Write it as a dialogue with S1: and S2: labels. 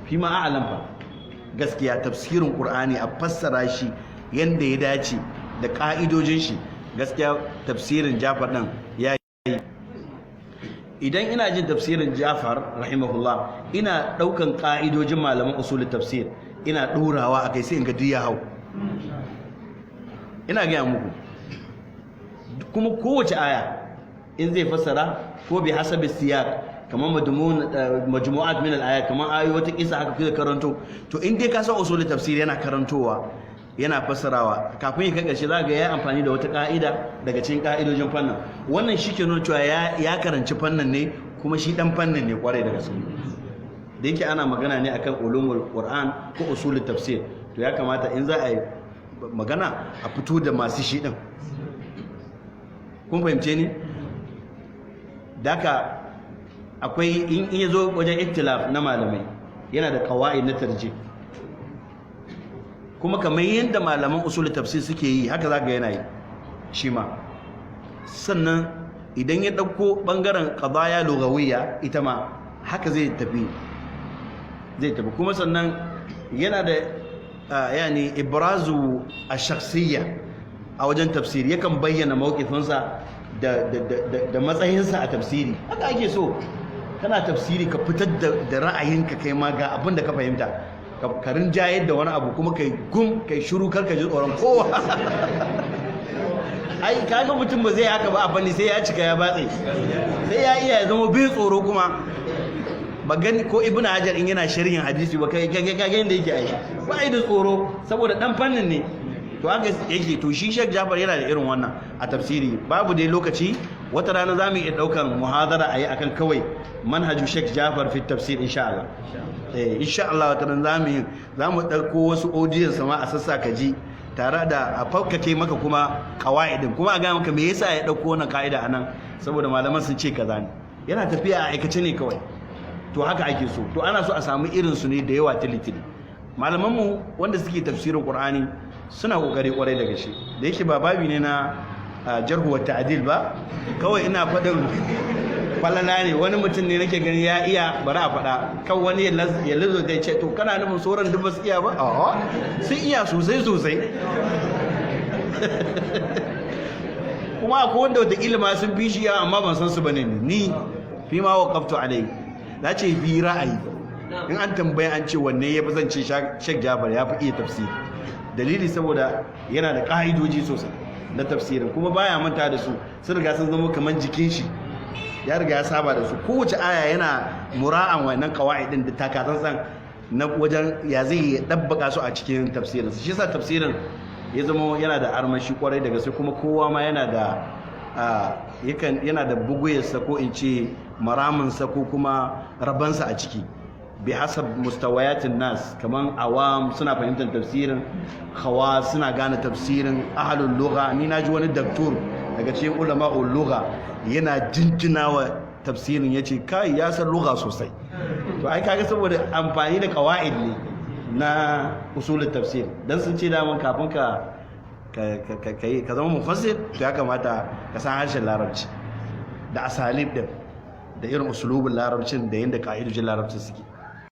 S1: fi ma a'lam fa gaskiya tafsirin Qur'ani a fassara shi yanda ya dace da ka'idojin shi gaskiya tafsirin Jafar din ya yi. Idan ina jin tafsirin Jafar rahimahullah ina daukan ka'idojin malaman usul tafsir ina ɗorawa akai sai in ga diya hau. Ina ga muku kuma kowace aya in zai fassara ko bi hasabi siyaq kamar majmu'at min al-ayat kamar ayoyi wata kisa haka kuka karanto to in dai ka san usul tafsir yana karantowa yana fassarawa kafin ya kai ƙarshe za ga ya amfani da wata ka'ida daga cikin ka'idojin fannin wannan shike nuna cewa ya karanci fannin ne kuma shi dan fannin ne kwarai da gaske da yake ana magana ne akan ulumul qur'an ko usul tafsir to ya kamata in za a yi magana a fito da masu shi din kun fahimce ni daka akwai in ya zo wajen ikhtilaf na malamai yana da qawaid na tarjih kuma kamar yadda malaman usul tafsir suke yi haka zaka yana yi shi ma sannan idan ya dauko bangaren qadaya lugawiyya ita ma haka zai tafi kuma sannan yana da yani ibrazu ash-shakhsiyya a wajen tafsir yakan bayyana mawqifinsa da matsayinsa a tafsiri haka ake so kana tafsiri ka fitar da ra'ayinka kai ma ga abin da ka fahimta ka rinjayar da wani abu kuma kai kai shiru karka ji tsoron kowa ai kaga mutum ba zai haka ba a fanni sai ya cika ya batse sai ya iya ya zama bai tsoro kuma ba gani ko ibnu hajar in yana sharhin hadisi ba kai yanda yake ai ba ai da tsoro saboda dan fannin ne to haka yake to shi Sheikh Jafar yana da irin wannan a tafsiri babu dai lokaci wata rana zamu iya daukan muhadara ayi akan kawai manhaju Sheikh Jafar fi tafsir insha Allah insha Allah wata rana zamu dauko wasu audience sama a sassa kaji tare da a fakkake maka kuma qawaidin kuma a ga maka me yasa ya dauko wannan kaida anan saboda malaman sun ce kaza ne yana tafiya a aikace ne kawai to haka ake so to ana so a samu irin su ne da yawa tilitili malaman mu wanda suke tafsirin Qur'ani suna kokari kwarai da gaske da yake ba babi ne na jarhu wa ta'dil ba kawai ina faɗin falala ne wani mutum ne nake gani ya iya bari a faɗa kan wani ya lazo da ce to kana nufin sauran duk ba su iya ba a'a sun iya sosai kuma akwai wanda wata ilima sun fi shi amma ban san su bane ni fi ma waqaftu alai na ce bi ra'ayi in an tambaya an ce wanne ya fi zance Sheikh Jafar ya fi iya tafsiri dalili saboda yana da ƙa'idoji sosai na tafsirin kuma baya manta da su sun riga sun zama kamar jikin shi ya riga ya saba da su kowace aya yana mura'an wannan qawaidin da takatsantsan na wajen ya zai dabbaka su a cikin tafsirin shi yasa tafsirin ya zama yana da armashi kwarai daga sai kuma kowa ma yana da yana da buguyarsa ko in ce maraminsa ko kuma rabansa a ciki bi hasab mustawayatin nas kaman awam suna fahimtar tafsirin khawas suna gane tafsirin ahlul lugha ni naji wani doktor daga cikin ulama'ul lugha yana jinjinawa tafsirin yace kai ya san lugha sosai to ai kaga saboda amfani da qawaid ne na usulul tafsir dan sun ce da man kafin ka zama mufassir to ya kamata ka san harshen larabci da asalib din da irin usulubul larabcin da yanda ka'idojin larabci suke